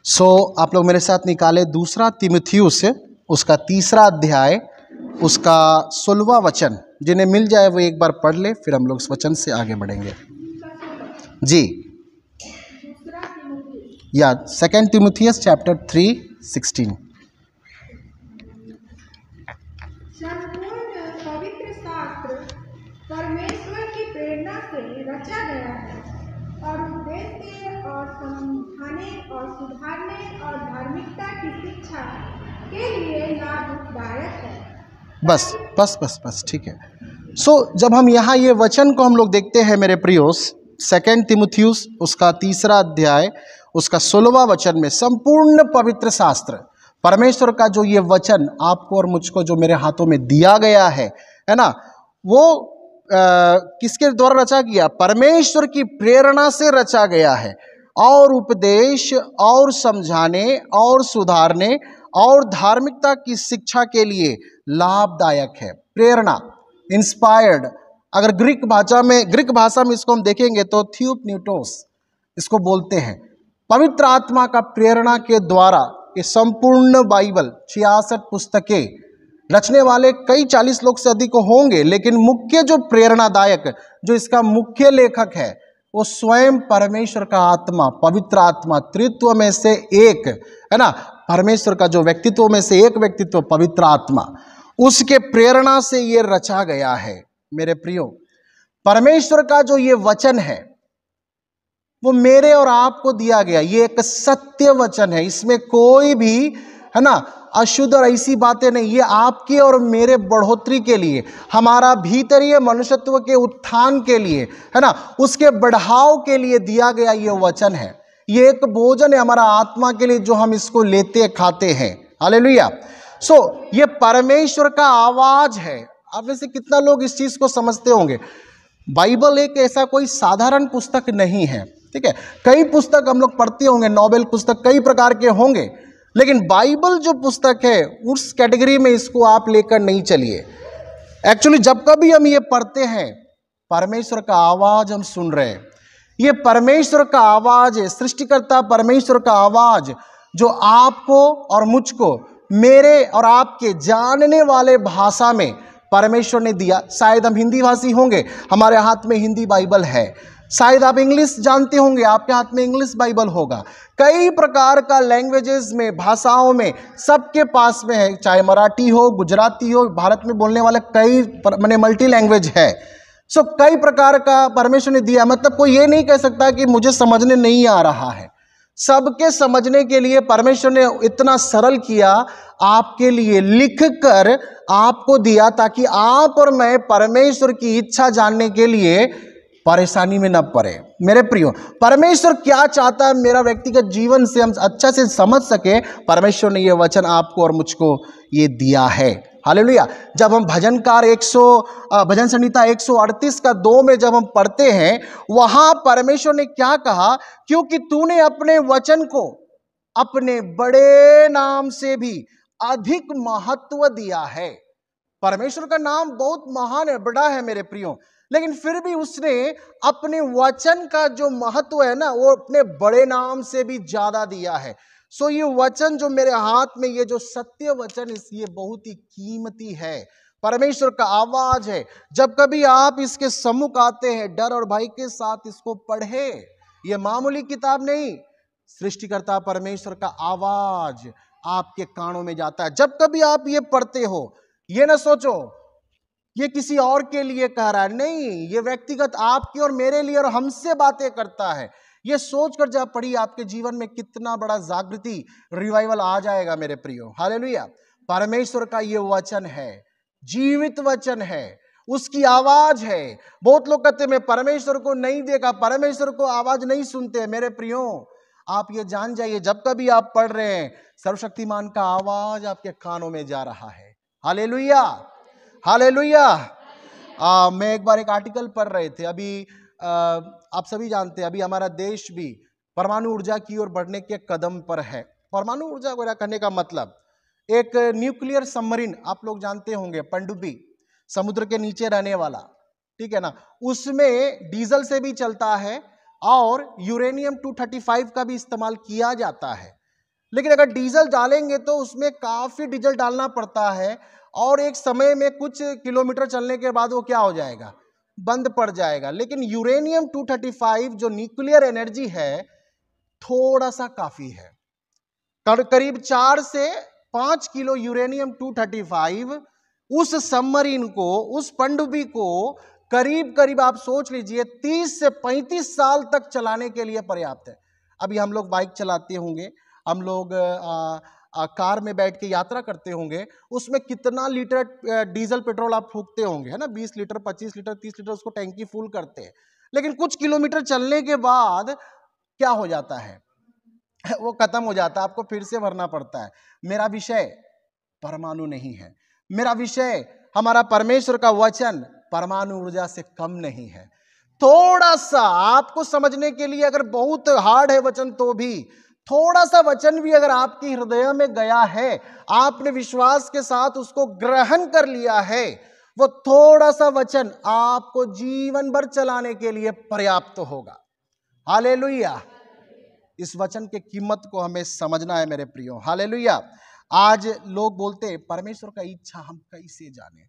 आप लोग मेरे साथ निकाले दूसरा तीमुथियुस उसका 3 अध्याय उसका 16वां वचन। जिन्हें मिल जाए वो एक बार पढ़ ले, फिर हम लोग इस वचन से आगे बढ़ेंगे। जी, या 2 तीमुथियुस चैप्टर 3:16। संपूर्ण पवित्र शास्त्र परमेश्वर की प्रेरणा से रचा गया है और उद्देश्य और समझाने और सुधारने और धार्मिकता की शिक्षा के लिए लाभदायक है। बस बस बस बस, ठीक है। जब हम यहाँ ये वचन को हम लोग देखते हैं मेरे प्रियोस, 2 तीमुथियुस उसका 3 अध्याय उसका 16वां वचन में संपूर्ण पवित्र शास्त्र परमेश्वर का जो ये वचन आपको और मुझको जो मेरे हाथों में दिया गया है ना, वो किसके द्वारा रचा गया? परमेश्वर की प्रेरणा से रचा गया है और उपदेश और समझाने और सुधारने और धार्मिकता की शिक्षा के लिए लाभदायक है। प्रेरणा, इंस्पायर्ड, अगर ग्रीक भाषा में इसको हम देखेंगे तो थियोपनीटोस इसको बोलते हैं। पवित्र आत्मा का प्रेरणा के द्वारा ये संपूर्ण बाइबल 66 पुस्तकें रचने वाले कई 40 लोग से अधिक होंगे, लेकिन मुख्य जो प्रेरणादायक जो इसका मुख्य लेखक है वो स्वयं परमेश्वर का आत्मा, पवित्र आत्मा, त्रित्व में से एक है ना, परमेश्वर का जो व्यक्तित्व में से एक व्यक्तित्व पवित्र आत्मा, उसके प्रेरणा से ये रचा गया है। मेरे प्रियो, परमेश्वर का जो ये वचन है वो मेरे और आपको दिया गया, ये एक सत्य वचन है। इसमें कोई भी है ना अशुद्ध और ऐसी बातें नहीं। ये आपके और मेरे बढ़ोतरी के लिए, हमारा भीतरीय मनुष्यत्व के उत्थान के लिए है ना, उसके बढ़ाव के लिए दिया गया ये वचन है। ये एक भोजन है हमारा आत्मा के लिए जो हम इसको लेते खाते हैं। हालेलुया। ये परमेश्वर का आवाज है। आप में से कितना लोग इस चीज को समझते होंगे? बाइबल एक ऐसा कोई साधारण पुस्तक नहीं है, ठीक है। कई पुस्तक हम लोग पढ़ते होंगे, नोबेल पुस्तक कई प्रकार के होंगे, लेकिन बाइबल जो पुस्तक है उस कैटेगरी में इसको आप लेकर नहीं चलिए। एक्चुअली जब कभी हम ये पढ़ते हैं, परमेश्वर का आवाज हम सुन रहे हैं। ये परमेश्वर का आवाज है, सृष्टिकर्ता परमेश्वर का आवाज जो आपको और मुझको, मेरे और आपके जानने वाले भाषा में परमेश्वर ने दिया। शायद हम हिंदी भाषी होंगे, हमारे हाथ में हिंदी बाइबल है। शायद आप इंग्लिश जानते होंगे, आपके हाथ में इंग्लिश बाइबल होगा। कई प्रकार का लैंग्वेजेस में, भाषाओं में सबके पास में है, चाहे मराठी हो, गुजराती हो, भारत में बोलने वाले कई माने मल्टी लैंग्वेज है। कई प्रकार का परमेश्वर ने दिया। मतलब कोई ये नहीं कह सकता कि मुझे समझने नहीं आ रहा है। सबके समझने के लिए परमेश्वर ने इतना सरल किया, आपके लिए लिख कर आपको दिया, ताकि आप और मैं परमेश्वर की इच्छा जानने के लिए परेशानी में न पड़े। मेरे प्रियो, परमेश्वर क्या चाहता है मेरा व्यक्तिगत जीवन से हम अच्छा से समझ सके, परमेश्वर ने यह वचन आपको और मुझको ये दिया है। हालेलुया। जब हम भजनकार भजन संहिता 138 का 2 में जब हम पढ़ते हैं, वहां परमेश्वर ने क्या कहा? क्योंकि तूने अपने वचन को अपने बड़े नाम से भी अधिक महत्व दिया है। परमेश्वर का नाम बहुत महान है, बड़ा है मेरे प्रियो, लेकिन फिर भी उसने अपने वचन का जो महत्व है ना, वो अपने बड़े नाम से भी ज्यादा दिया है। ये वचन जो मेरे हाथ में, ये जो सत्य वचन, ये बहुत ही कीमती है। परमेश्वर का आवाज है। जब कभी आप इसके सम्मुख आते हैं, डर और भय के साथ इसको पढ़े। ये मामूली किताब नहीं, सृष्टिकर्ता परमेश्वर का आवाज आपके कानों में जाता है। जब कभी आप ये पढ़ते हो, ये ना सोचो ये किसी और के लिए कह रहा है, नहीं, ये व्यक्तिगत आपके और मेरे लिए और हमसे बातें करता है। ये सोचकर जब पढ़ी, आपके जीवन में कितना बड़ा जागृति, रिवाइवल आ जाएगा मेरे प्रियो। हालेलुया। परमेश्वर का ये वचन है, जीवित वचन है, उसकी आवाज है। बहुत लोग कहते हैं मैं परमेश्वर को नहीं देखा, परमेश्वर को आवाज नहीं सुनते। मेरे प्रियो, आप ये जान जाइए, जब कभी आप पढ़ रहे हैं, सर्वशक्तिमान का आवाज आपके कानों में जा रहा है। Hallelujah, hallelujah. मैं एक बार एक आर्टिकल पढ़ रहे थे, अभी आप सभी जानते हैं अभी हमारा देश भी परमाणु ऊर्जा की ओर बढ़ने के कदम पर है। परमाणु ऊर्जा को कहने का मतलब एक न्यूक्लियर सबमरीन, आप लोग जानते होंगे, पनडुब्बी, समुद्र के नीचे रहने वाला, ठीक है ना, उसमें डीजल से भी चलता है और यूरेनियम 235 का भी इस्तेमाल किया जाता है। लेकिन अगर डीजल डालेंगे तो उसमें काफी डीजल डालना पड़ता है और एक समय में कुछ किलोमीटर चलने के बाद वो क्या हो जाएगा, बंद पड़ जाएगा। लेकिन यूरेनियम 235 जो न्यूक्लियर एनर्जी है थोड़ा सा काफी है। करीब 4 से 5 किलो यूरेनियम 235 उस सबमरीन को, उस पनडुब्बी को करीब करीब आप सोच लीजिए 30 से 35 साल तक चलाने के लिए पर्याप्त है। अभी हम लोग बाइक चलाते होंगे, हम लोग कार में बैठ के यात्रा करते होंगे, उसमें कितना लीटर डीजल पेट्रोल आप फूकते होंगे, है ना, 20 लीटर 25 लीटर 30 लीटर उसको टैंकी फुल करते हैं। लेकिन कुछ किलोमीटर चलने के बाद क्या हो जाता है, वो खत्म हो जाता है, आपको फिर से भरना पड़ता है। मेरा विषय परमाणु नहीं है, मेरा विषय हमारा परमेश्वर का वचन परमाणु ऊर्जा से कम नहीं है। थोड़ा सा आपको समझने के लिए अगर बहुत हार्ड है वचन, तो भी थोड़ा सा वचन भी अगर आपके हृदय में गया है, आपने विश्वास के साथ उसको ग्रहण कर लिया है, वो थोड़ा सा वचन आपको जीवन भर चलाने के लिए पर्याप्त होगा। हालेलुया। इस वचन की कीमत को हमें समझना है मेरे प्रियो। हालेलुया। आज लोग बोलते हैं परमेश्वर का इच्छा हम कैसे जाने,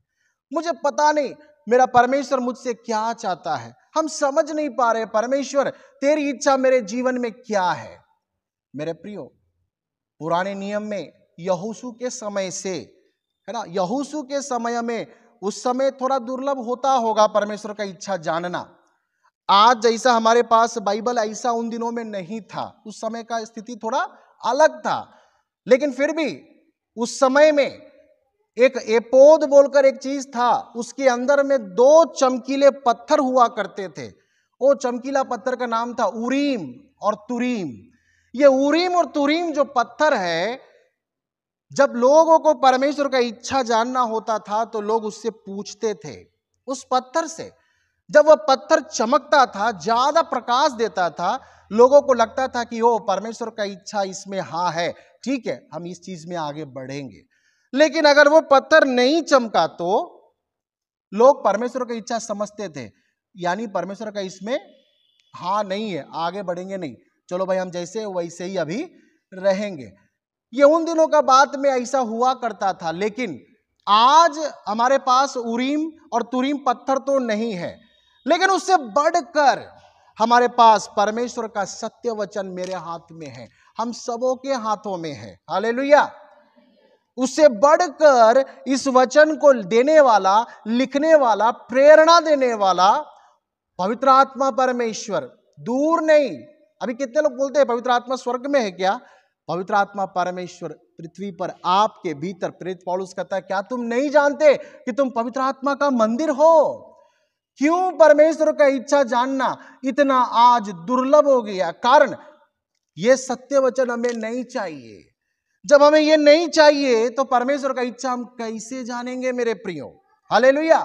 मुझे पता नहीं मेरा परमेश्वर मुझसे क्या चाहता है, हम समझ नहीं पा रहे परमेश्वर तेरी इच्छा मेरे जीवन में क्या है। मेरे प्रियो, पुराने नियम में यहोशू के समय से, है ना, यहोशू के समय में उस समय थोड़ा दुर्लभ होता होगा परमेश्वर का इच्छा जानना। आज जैसा हमारे पास बाइबल ऐसा उन दिनों में नहीं था, उस समय का स्थिति थोड़ा अलग था। लेकिन फिर भी उस समय में एक एपोद बोलकर एक चीज था, उसके अंदर में 2 चमकीले पत्थर हुआ करते थे। वो चमकीला पत्थर का नाम था उरीम और तुरीम। ये उरीम और तुरीम जो पत्थर है, जब लोगों को परमेश्वर का इच्छा जानना होता था तो लोग उससे पूछते थे। उस पत्थर से जब वह पत्थर चमकता था, ज्यादा प्रकाश देता था, लोगों को लगता था कि ओ परमेश्वर का इच्छा इसमें हाँ है, ठीक है हम इस चीज में आगे बढ़ेंगे। लेकिन अगर वो पत्थर नहीं चमका तो लोग परमेश्वर की इच्छा समझते थे, यानी परमेश्वर का इसमें हाँ नहीं है, आगे बढ़ेंगे नहीं, चलो भाई हम जैसे वैसे ही अभी रहेंगे। ये उन दिनों का बात में ऐसा हुआ करता था। लेकिन आज हमारे पास उरीम और तुरीम पत्थर तो नहीं है, लेकिन उससे बढ़कर हमारे पास परमेश्वर का सत्य वचन मेरे हाथ में है, हम सबों के हाथों में है। हालेलुया। उससे बढ़कर इस वचन को देने वाला, लिखने वाला, प्रेरणा देने वाला पवित्र आत्मा परमेश्वर दूर नहीं। अभी कितने लोग बोलते हैं पवित्र आत्मा स्वर्ग में है क्या? पवित्र आत्मा परमेश्वर पृथ्वी पर आपके भीतर। प्रेरित पौलुस कहता है क्या तुम नहीं जानते कि तुम पवित्र आत्मा का मंदिर हो? क्यों परमेश्वर का इच्छा जानना इतना आज दुर्लभ हो गया? कारण ये सत्य वचन हमें नहीं चाहिए। जब हमें ये नहीं चाहिए तो परमेश्वर का इच्छा हम कैसे जानेंगे मेरे प्रियो? हालेलुया।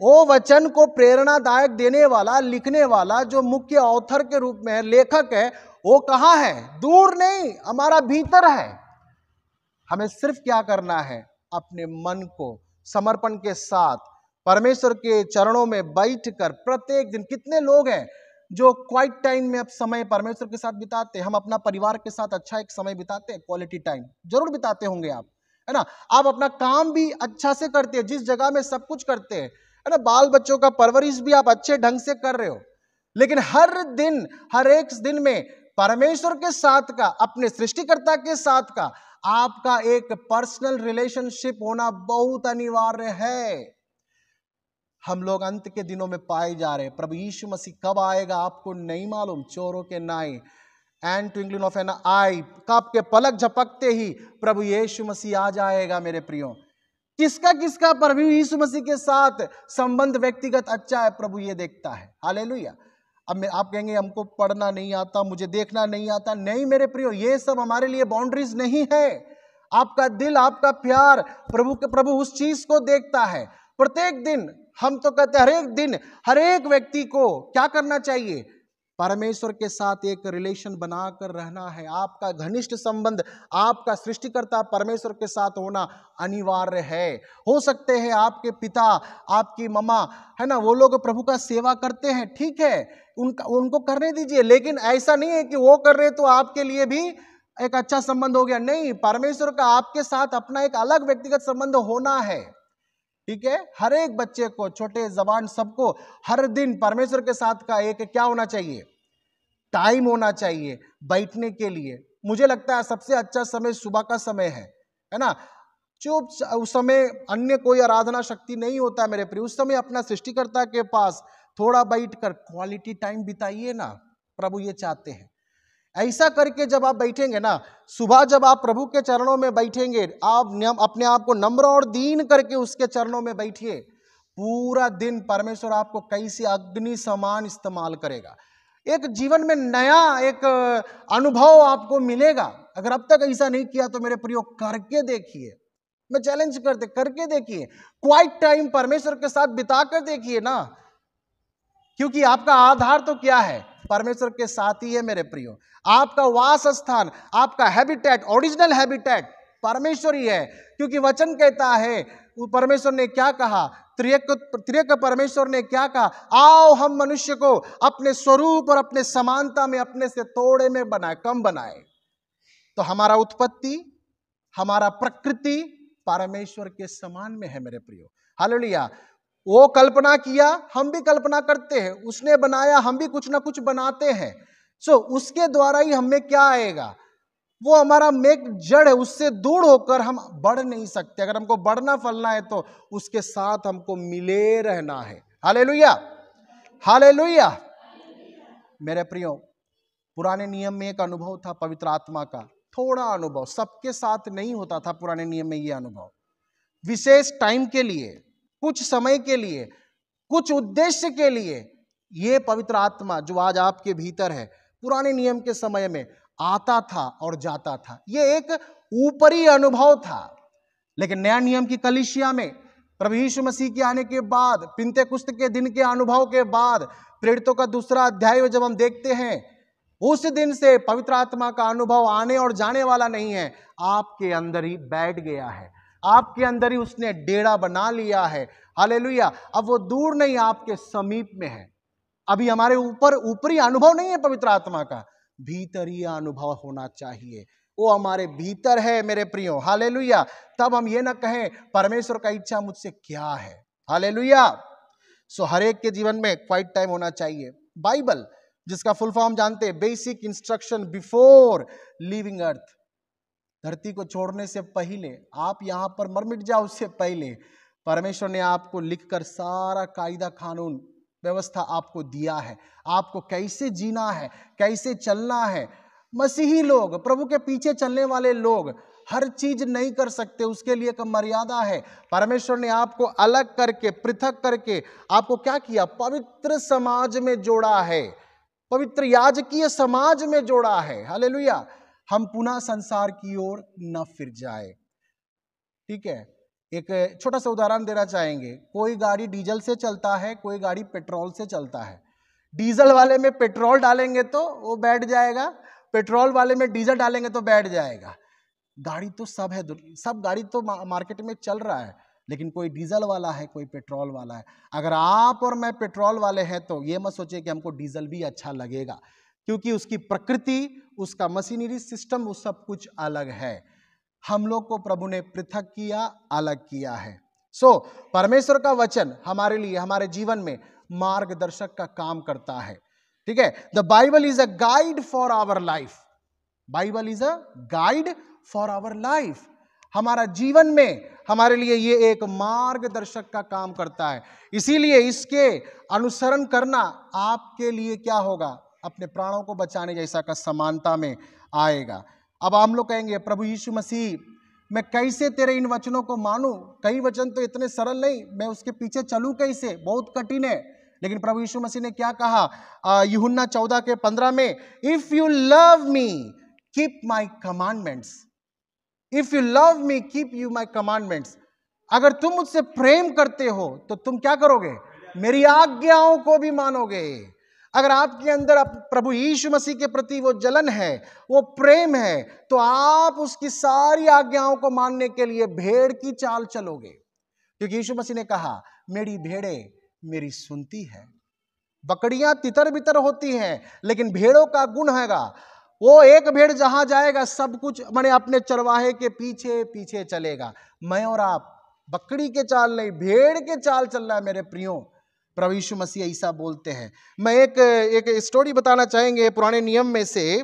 वो वचन को प्रेरणादायक देने वाला, लिखने वाला, जो मुख्य ऑथर के रूप में है, लेखक है, वो कहां है? दूर नहीं, हमारा भीतर है। हमें सिर्फ क्या करना है? अपने मन को समर्पण के साथ परमेश्वर के चरणों में बैठकर प्रत्येक दिन। कितने लोग हैं जो क्वाइट टाइम में अब समय परमेश्वर के साथ बिताते हैं? हम अपना परिवार के साथ अच्छा एक समय बिताते हैं, क्वालिटी टाइम जरूर बिताते होंगे आप, है ना। आप अपना काम भी अच्छा से करते हैं, जिस जगह में सब कुछ करते हैं, है ना। बाल बच्चों का परवरिश भी आप अच्छे ढंग से कर रहे हो। लेकिन हर दिन, हर एक दिन में परमेश्वर के साथ का, अपने सृष्टिकर्ता के साथ का आपका एक पर्सनल रिलेशनशिप होना बहुत अनिवार्य है। हम लोग अंत के दिनों में पाए जा रहे हैं। प्रभु यीशु मसीह कब आएगा आपको नहीं मालूम। चोरों के नाई, एंड ट्विंकलिंग ऑफ एन आई, कब के पलक झपकते ही प्रभु यीशु मसीह आ जाएगा मेरे प्रियो। किसका किसका प्रभु यीशु मसीह के साथ संबंध व्यक्तिगत अच्छा है, प्रभु ये देखता है। हालेलुया। अब आप कहेंगे हमको पढ़ना नहीं आता, मुझे देखना नहीं आता। नहीं मेरे प्रियो, ये सब हमारे लिए बाउंड्रीज नहीं है। आपका दिल, आपका प्यार प्रभु उस चीज को देखता है। प्रत्येक दिन हम तो कहते हैं, हर एक दिन हर एक व्यक्ति को क्या करना चाहिए? परमेश्वर के साथ एक रिलेशन बनाकर रहना है। आपका घनिष्ठ संबंध आपका सृष्टिकर्ता परमेश्वर के साथ होना अनिवार्य है। हो सकते हैं आपके पिता, आपकी मम्मा, है ना, वो लोग प्रभु का सेवा करते हैं, ठीक है, उनको करने दीजिए। लेकिन ऐसा नहीं है कि वो कर रहे तो आपके लिए भी एक अच्छा संबंध हो गया, नहीं, परमेश्वर का आपके साथ अपना एक अलग व्यक्तिगत संबंध होना है। ठीक है, हर एक बच्चे को, छोटे जवान सबको हर दिन परमेश्वर के साथ का एक क्या होना चाहिए, टाइम होना चाहिए बैठने के लिए। मुझे लगता है सबसे अच्छा समय सुबह का समय है ना। चुप, उस समय अन्य कोई आराधना शक्ति नहीं होता है मेरे प्रिय, उस समय अपना सृष्टिकर्ता के पास थोड़ा बैठकर क्वालिटी टाइम बिताइए ना, प्रभु ये चाहते हैं। ऐसा करके जब आप बैठेंगे ना, सुबह जब आप प्रभु के चरणों में बैठेंगे, आप अपने आप को नम्र और दीन करके उसके चरणों में बैठिए, पूरा दिन परमेश्वर आपको कैसे अग्नि समान इस्तेमाल करेगा। एक जीवन में नया एक अनुभव आपको मिलेगा। अगर अब तक ऐसा नहीं किया तो मेरे प्रियो करके देखिए, मैं चैलेंज करके देखिए, क्वाइट टाइम परमेश्वर के साथ बिता कर देखिए ना, क्योंकि आपका आधार तो क्या है, परमेश्वर के साथ ही है मेरे प्रियो। आपका वास स्थान, आपका हैबिटेट, ओरिजिनल हैबिटेट परमेश्वर ही है, क्योंकि वचन कहता है, परमेश्वर ने क्या कहा, त्रिएक परमेश्वर ने क्या कहा, आओ हम मनुष्य को अपने स्वरूप और अपने समानता में अपने से थोड़े में बनाए, कम बनाए। तो हमारा उत्पत्ति, हमारा प्रकृति परमेश्वर के समान में है मेरे प्रियो। हालेलुया। वो कल्पना किया, हम भी कल्पना करते हैं, उसने बनाया, हम भी कुछ ना कुछ बनाते हैं। सो उसके द्वारा ही हमें क्या आएगा, वो हमारा मेक जड़ है, उससे दूर होकर हम बढ़ नहीं सकते। अगर हमको बढ़ना फलना है तो उसके साथ हमको मिले रहना है। Hallelujah, hallelujah. मेरे प्रियो, पुराने नियम में एक अनुभव था पवित्र आत्मा का, थोड़ा अनुभव, सबके साथ नहीं होता था पुराने नियम में। ये अनुभव विशेष टाइम के लिए, कुछ समय के लिए, कुछ उद्देश्य के लिए, ये पवित्र आत्मा जो आज आपके भीतर है, पुराने नियम के समय में आता था और जाता था। ये एक ऊपरी अनुभव था। लेकिन नया नियम की कलीसिया में प्रभु यीशु मसीह के आने के बाद, पिंतेकुस्त के दिन के अनुभव के बाद, प्रेरितों का 2 अध्याय जब हम देखते हैं, उस दिन से पवित्र आत्मा का अनुभव आने और जाने वाला नहीं है, आपके अंदर ही बैठ गया है, आपके अंदर ही उसने डेरा बना लिया है। हालेलुया। अब वो दूर नहीं, आपके समीप में है। अभी हमारे ऊपर ऊपरी अनुभव नहीं है पवित्र आत्मा का, भीतरी अनुभव होना चाहिए। वो हमारे भीतर है मेरे प्रियो। हालेलुया। तब हम ये ना कहें परमेश्वर का इच्छा मुझसे क्या है। हालेलुया। सो हर एक के जीवन में क्वाइट टाइम होना चाहिए। बाइबल, जिसका फुल फॉर्म जानते हैं, बेसिक इंस्ट्रक्शन बिफोर लिविंग अर्थ, धरती को छोड़ने से पहले, आप यहां पर मर मिट जाओ उससे पहले, परमेश्वर ने आपको लिखकर सारा कायदा कानून व्यवस्था आपको दिया है, आपको कैसे जीना है, कैसे चलना है। मसीही लोग, प्रभु के पीछे चलने वाले लोग हर चीज नहीं कर सकते, उसके लिए एक मर्यादा है। परमेश्वर ने आपको अलग करके, पृथक करके आपको क्या किया, पवित्र समाज में जोड़ा है, पवित्र याजकीय समाज में जोड़ा है। हालेलुया। हम पुनः संसार की ओर न फिर जाए। ठीक है, एक छोटा सा उदाहरण देना चाहेंगे। कोई गाड़ी डीजल से चलता है, कोई गाड़ी पेट्रोल से चलता है। डीजल वाले में पेट्रोल डालेंगे तो वो बैठ जाएगा, पेट्रोल वाले में डीजल डालेंगे तो बैठ जाएगा। गाड़ी तो सब है, सब गाड़ी तो मार्केट में चल रहा है, लेकिन कोई डीजल वाला है, कोई पेट्रोल वाला है। अगर आप और मैं पेट्रोल वाले हैं तो ये मत सोचिए कि हमको डीजल भी अच्छा लगेगा, क्योंकि उसकी प्रकृति, उसका मशीनरी सिस्टम, वो सब कुछ अलग है। हम लोग को प्रभु ने पृथक किया, अलग किया है। सो परमेश्वर का वचन हमारे लिए, हमारे जीवन में मार्गदर्शक का काम करता है। ठीक है, the Bible is a guide for our life. Bible is a guide for our life. हमारा जीवन में हमारे लिए ये एक मार्गदर्शक का काम करता है। इसीलिए इसके अनुसरण करना आपके लिए क्या होगा, अपने प्राणों को बचाने जैसा का समानता में आएगा। अब हम लोग कहेंगे प्रभु यीशु मसीह, मैं कैसे तेरे इन वचनों को मानूं? कई वचन तो इतने सरल नहीं, मैं उसके पीछे चलूं कैसे, बहुत कठिन है। लेकिन प्रभु यीशु मसीह ने क्या कहा यूहन्ना 14:15 में, if you love me keep my commandments. If you love me keep you my commandments. अगर तुम मुझसे प्रेम करते हो तो तुम क्या करोगे, मेरी आज्ञाओं को भी मानोगे। अगर आपके अंदर प्रभु यीशु मसीह के प्रति वो जलन है, वो प्रेम है, तो आप उसकी सारी आज्ञाओं को मानने के लिए भेड़ की चाल चलोगे। क्योंकि यीशु मसीह ने कहा, मेरी भेड़ें मेरी सुनती है। बकरियां तितर बितर होती हैं, लेकिन भेड़ों का गुण हैगा, वो एक भेड़ जहां जाएगा सब कुछ माने अपने चरवाहे के पीछे पीछे चलेगा। मैं और आप बकरी के चाल नहीं, भेड़ के चाल चल रहा है मेरे प्रियो। प्रभु यीशु मसीह ऐसा बोलते हैं। मैं एक स्टोरी बताना चाहेंगे पुराने नियम में से,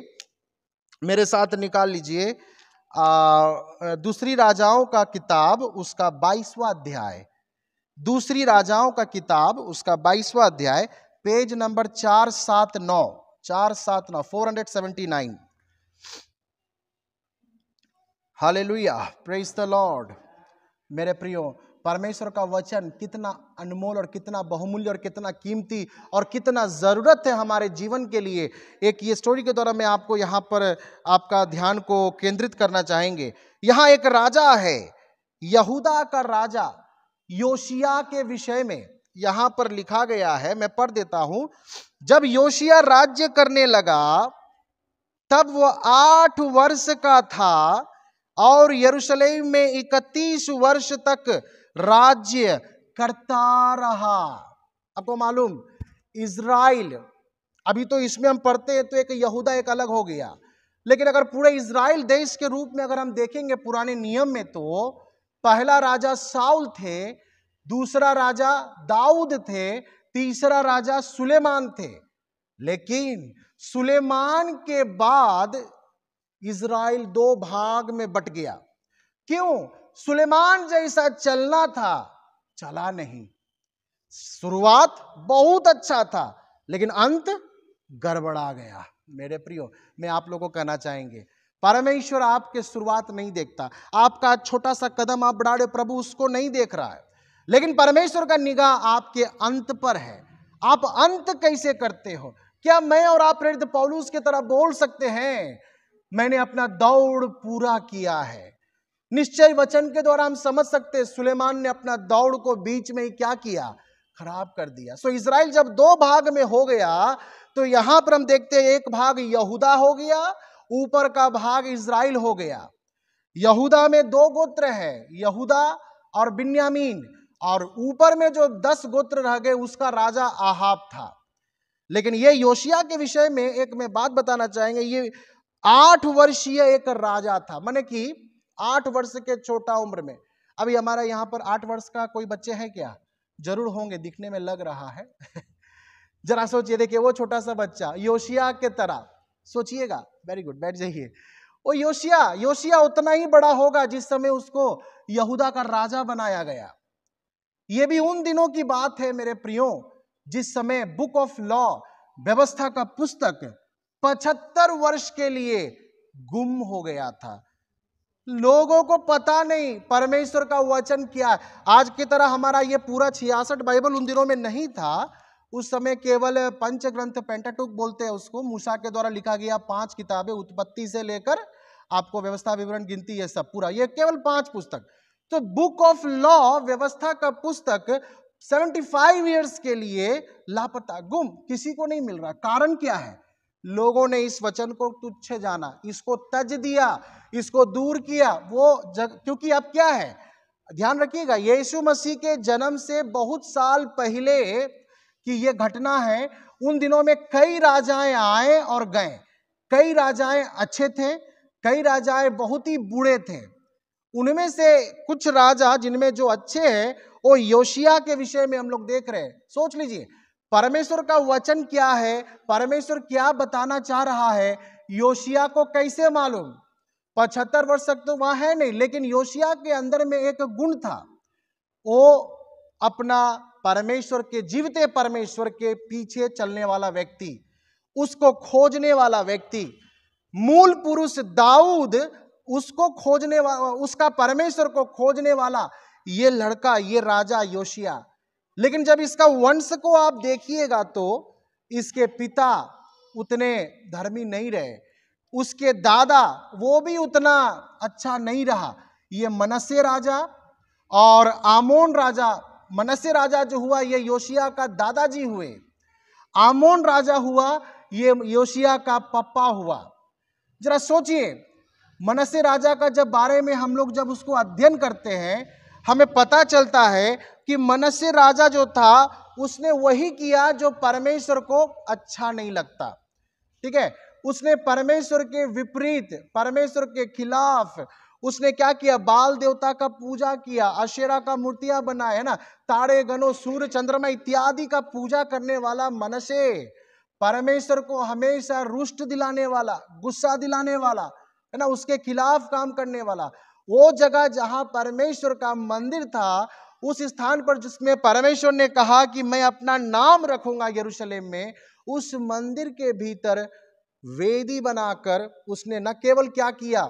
मेरे साथ निकाल लीजिए दूसरी राजाओं का किताब उसका 22वां अध्याय। दूसरी राजाओं का किताब उसका 22वां अध्याय, page number 479, 479 hallelujah, praise the Lord. मेरे प्रियो, परमेश्वर का वचन कितना अनमोल और कितना बहुमूल्य और कितना कीमती और कितना जरूरत है हमारे जीवन के लिए। एक ये स्टोरी के द्वारा मैं आपको यहाँ पर आपका ध्यान को केंद्रित करना चाहेंगे। यहाँ एक राजा है, यहूदा का राजा योशिया के विषय में यहाँ पर लिखा गया है, मैं पढ़ देता हूं। जब योशिया राज्य करने लगा तब वो 8 वर्ष का था और यरूशलेम में 31 वर्ष तक राज्य करता रहा। आपको मालूम इज़राइल, अभी तो इसमें हम पढ़ते हैं तो एक यहूदा एक अलग हो गया, लेकिन अगर पूरे इज़राइल देश के रूप में अगर हम देखेंगे पुराने नियम में, तो पहला राजा साउल थे, दूसरा राजा दाऊद थे, तीसरा राजा सुलेमान थे। लेकिन सुलेमान के बाद इज़राइल 2 भाग में बट गया। क्यों? सुलेमान जैसा चलना था, चला नहीं। शुरुआत बहुत अच्छा था लेकिन अंत गड़बड़ा गया। मेरे प्रियो, मैं आप लोगों को कहना चाहेंगे, परमेश्वर आपके शुरुआत नहीं देखता। आपका छोटा सा कदम आप बढ़ा रहे, प्रभु उसको नहीं देख रहा है, लेकिन परमेश्वर का निगाह आपके अंत पर है। आप अंत कैसे करते हो? क्या मैं और आप प्रेरित पौलुस की तरह बोल सकते हैं मैंने अपना दौड़ पूरा किया है? निश्चय वचन के द्वारा हम समझ सकते हैं सुलेमान ने अपना दौड़ को बीच में ही क्या किया? खराब कर दिया। सो इज़राइल जब 2 भाग में हो गया तो यहां पर हम देखते हैं एक भाग यहूदा हो गया, ऊपर का भाग इज़राइल हो गया। यहूदा में 2 गोत्र है, यहूदा और बिन्यामीन, और ऊपर में जो 10 गोत्र रह गए उसका राजा आहाब था। लेकिन ये योशिया के विषय में एक मैं बात बताना चाहेंगे। ये 8 वर्षीय एक राजा था, माने कि 8 वर्ष के छोटा उम्र में। अभी हमारा यहाँ पर 8 वर्ष का कोई बच्चे हैं क्या? जरूर होंगे, दिखने में लग रहा है। जरा सोचिए, देखिए वो छोटा सा बच्चा योशिया के तरह सोचिएगा। वेरी गुड, बैठ जाइए। वो योशिया उतना ही बड़ा होगा जिस समय उसको यहूदा का राजा बनाया गया। ये भी उन दिनों की बात है मेरे प्रियो, जिस समय बुक ऑफ लॉ, व्यवस्था का पुस्तक 75 वर्ष के लिए गुम हो गया था। लोगों को पता नहीं परमेश्वर का वचन क्या है। आज की तरह हमारा ये पूरा 66 बाइबल उन दिनों में नहीं था। उस समय केवल पंच ग्रंथ, पेंटाटुक बोलते हैं उसको, मूसा के द्वारा लिखा गया 5 किताबें, उत्पत्ति से लेकर आपको व्यवस्था, विवरण, गिनती, ये सब पूरा, ये केवल 5 पुस्तक। तो बुक ऑफ लॉ, व्यवस्था का पुस्तक 75 इयर्स के लिए लापता, गुम, किसी को नहीं मिल रहा। कारण क्या है? लोगों ने इस वचन को तुच्छ जाना, इसको तज दिया, इसको दूर किया। क्योंकि अब क्या है, ध्यान रखिएगा, यीशु मसीह के जन्म से बहुत साल पहले की ये घटना है। उन दिनों में कई राजाएं आए और गए, कई राजाएं अच्छे थे, कई राजाएं बहुत ही बुरे थे। उनमें से कुछ राजा जिनमें जो अच्छे हैं वो योशिया के विषय में हम लोग देख रहे हैं। सोच लीजिए परमेश्वर का वचन क्या है, परमेश्वर क्या बताना चाह रहा है। योशिया को कैसे मालूम? 75 वर्ष तक तो वहां है नहीं, लेकिन योशिया के अंदर में एक गुण था, वो अपना परमेश्वर के, जीवते परमेश्वर के पीछे चलने वाला व्यक्ति, उसको खोजने वाला व्यक्ति। मूल पुरुष दाऊद, उसको खोजने वाला, उसका परमेश्वर को खोजने वाला ये लड़का, ये राजा योशिया। लेकिन जब इसका वंश को आप देखिएगा तो इसके पिता उतने धर्मी नहीं रहे, उसके दादा वो भी उतना अच्छा नहीं रहा। ये मनश्शे राजा और आमोन राजा, मनश्शे राजा जो हुआ ये योशिया का दादाजी हुए, आमोन राजा हुआ ये योशिया का पप्पा हुआ। जरा सोचिए, मनश्शे राजा का जब बारे में हम लोग जब उसको अध्ययन करते हैं, हमें पता चलता है कि मनश्शे राजा जो था उसने वही किया जो परमेश्वर को अच्छा नहीं लगता। ठीक है, उसने परमेश्वर के विपरीत, परमेश्वर के खिलाफ उसने क्या किया, बाल देवता का पूजा किया, अशेरा का मूर्तियां बनाए, है ना, तारे गणों सूर्य चंद्रमा इत्यादि का पूजा करने वाला मनश्शे, परमेश्वर को हमेशा रुष्ट दिलाने वाला, गुस्सा दिलाने वाला, है ना, उसके खिलाफ काम करने वाला, वो जगह जहां परमेश्वर का मंदिर था, उस स्थान पर जिसमें परमेश्वर ने कहा कि मैं अपना नाम रखूंगा यरूशलेम में, उस मंदिर के भीतर वेदी बनाकर उसने न केवल क्या किया,